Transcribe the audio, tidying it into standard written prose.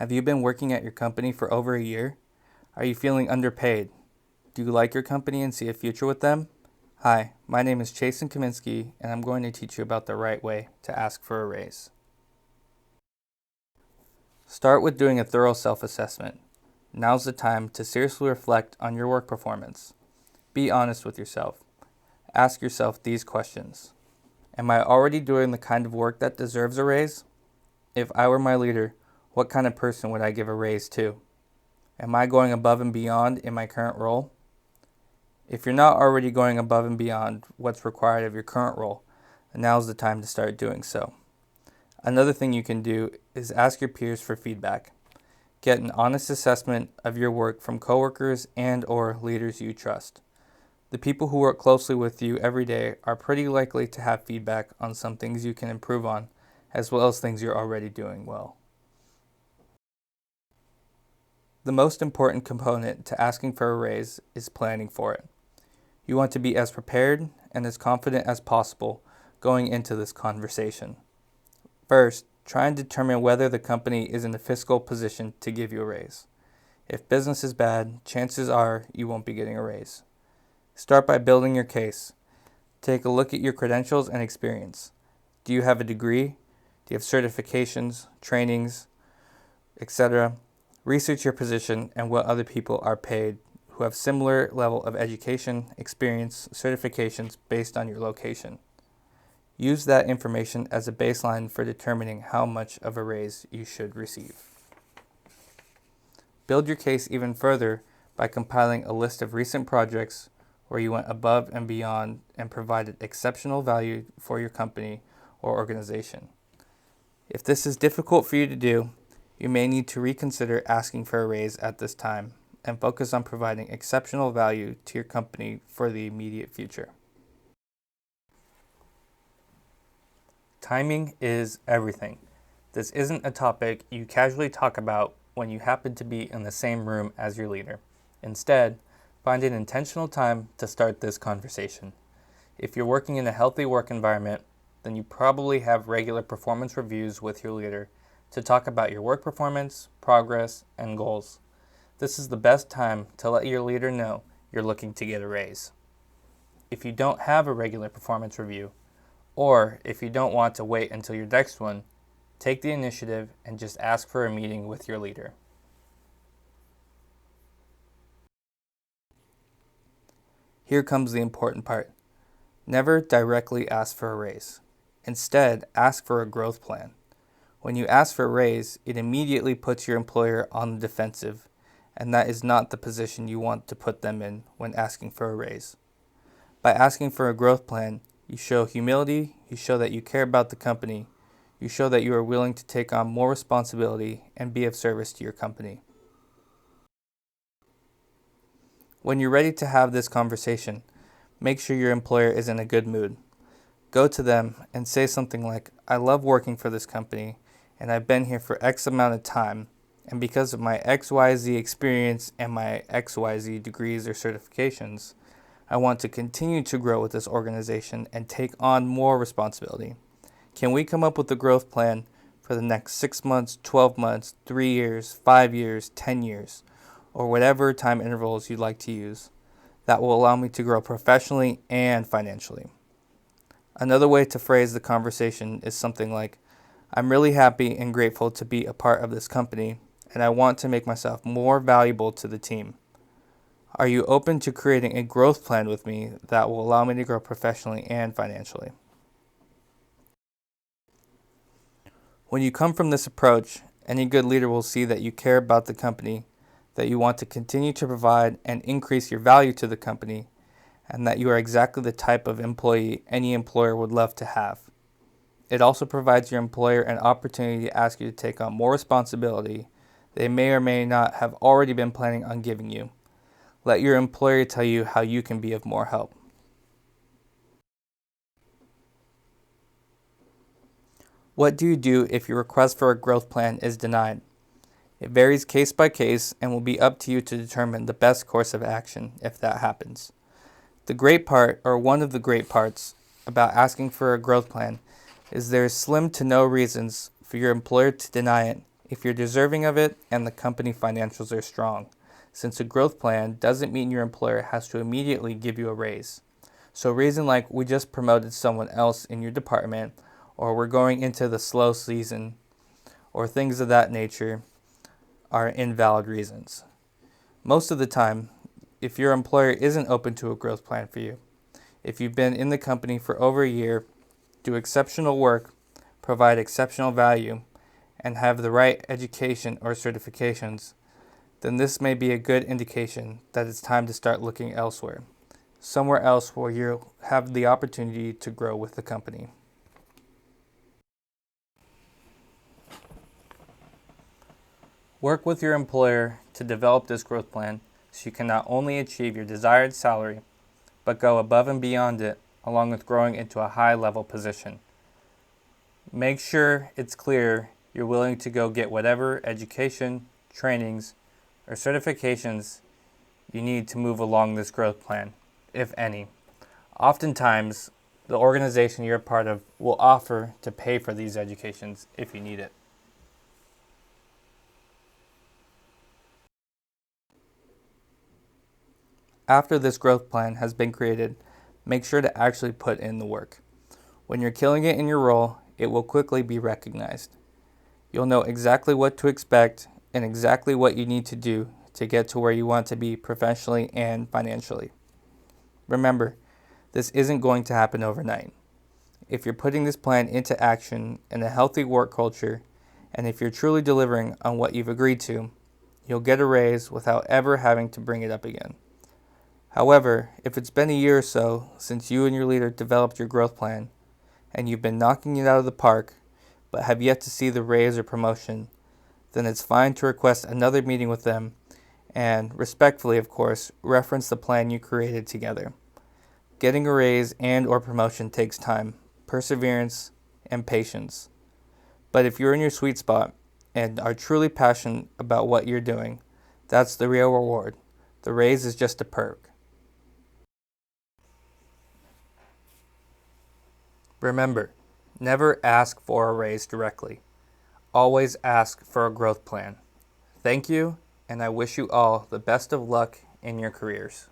Have you been working at your company for over a year? Are you feeling underpaid? Do you like your company and see a future with them? Hi, my name is Chasen Kaminsky, and I'm going to teach you about the right way to ask for a raise. Start with doing a thorough self-assessment. Now's the time to seriously reflect on your work performance. Be honest with yourself. Ask yourself these questions. Am I already doing the kind of work that deserves a raise? If I were my leader, what kind of person would I give a raise to? Am I going above and beyond in my current role? If you're not already going above and beyond what's required of your current role, now's the time to start doing so. Another thing you can do is ask your peers for feedback. Get an honest assessment of your work from coworkers and/or leaders you trust. The people who work closely with you every day are pretty likely to have feedback on some things you can improve on, as well as things you're already doing well. The most important component to asking for a raise is planning for it. You want to be as prepared and as confident as possible going into this conversation. First, try and determine whether the company is in a fiscal position to give you a raise. If business is bad, chances are you won't be getting a raise. Start by building your case. Take a look at your credentials and experience. Do you have a degree? Do you have certifications, trainings, etc.? Research your position and what other people are paid who have similar level of education, experience, certifications based on your location. Use that information as a baseline for determining how much of a raise you should receive. Build your case even further by compiling a list of recent projects where you went above and beyond and provided exceptional value for your company or organization. If this is difficult for you to do, you may need to reconsider asking for a raise at this time and focus on providing exceptional value to your company for the immediate future. Timing is everything. This isn't a topic you casually talk about when you happen to be in the same room as your leader. Instead, find an intentional time to start this conversation. If you're working in a healthy work environment, then you probably have regular performance reviews with your leader to talk about your work performance, progress, and goals. This is the best time to let your leader know you're looking to get a raise. If you don't have a regular performance review, or if you don't want to wait until your next one, take the initiative and just ask for a meeting with your leader. Here comes the important part. Never directly ask for a raise. Instead, ask for a growth plan. When you ask for a raise, it immediately puts your employer on the defensive, and that is not the position you want to put them in when asking for a raise. By asking for a growth plan, you show humility, you show that you care about the company, you show that you are willing to take on more responsibility and be of service to your company. When you're ready to have this conversation, make sure your employer is in a good mood. Go to them and say something like, "I love working for this company, and I've been here for X amount of time, and because of my XYZ experience and my XYZ degrees or certifications, I want to continue to grow with this organization and take on more responsibility. Can we come up with a growth plan for the next 6 months, 12 months, 3 years, 5 years, 10 years, or whatever time intervals you'd like to use that will allow me to grow professionally and financially?" Another way to phrase the conversation is something like, "I'm really happy and grateful to be a part of this company, and I want to make myself more valuable to the team. Are you open to creating a growth plan with me that will allow me to grow professionally and financially?" When you come from this approach, any good leader will see that you care about the company, that you want to continue to provide and increase your value to the company, and that you are exactly the type of employee any employer would love to have. It also provides your employer an opportunity to ask you to take on more responsibility they may or may not have already been planning on giving you. Let your employer tell you how you can be of more help. What do you do if your request for a growth plan is denied? It varies case by case and will be up to you to determine the best course of action if that happens. The great part, or one of the great parts, about asking for a growth plan is there is slim to no reasons for your employer to deny it if you're deserving of it and the company financials are strong, since a growth plan doesn't mean your employer has to immediately give you a raise. So a reason like we just promoted someone else in your department, or we're going into the slow season, or things of that nature are invalid reasons. Most of the time, if your employer isn't open to a growth plan for you, if you've been in the company for over a year, do exceptional work, provide exceptional value, and have the right education or certifications, then this may be a good indication that it's time to start looking elsewhere, somewhere else where you'll have the opportunity to grow with the company. Work with your employer to develop this growth plan so you can not only achieve your desired salary, but go above and beyond it, along with growing into a high-level position. Make sure it's clear you're willing to go get whatever education, trainings, or certifications you need to move along this growth plan, if any. Oftentimes, the organization you're a part of will offer to pay for these educations if you need it. After this growth plan has been created, make sure to actually put in the work. When you're killing it in your role, it will quickly be recognized. You'll know exactly what to expect and exactly what you need to do to get to where you want to be professionally and financially. Remember, this isn't going to happen overnight. If you're putting this plan into action in a healthy work culture, and if you're truly delivering on what you've agreed to, you'll get a raise without ever having to bring it up again. However, if it's been a year or so since you and your leader developed your growth plan, and you've been knocking it out of the park, but have yet to see the raise or promotion, then it's fine to request another meeting with them and, respectfully of course, reference the plan you created together. Getting a raise and or promotion takes time, perseverance, and patience. But if you're in your sweet spot and are truly passionate about what you're doing, that's the real reward. The raise is just a perk. Remember, never ask for a raise directly. Always ask for a growth plan. Thank you, and I wish you all the best of luck in your careers.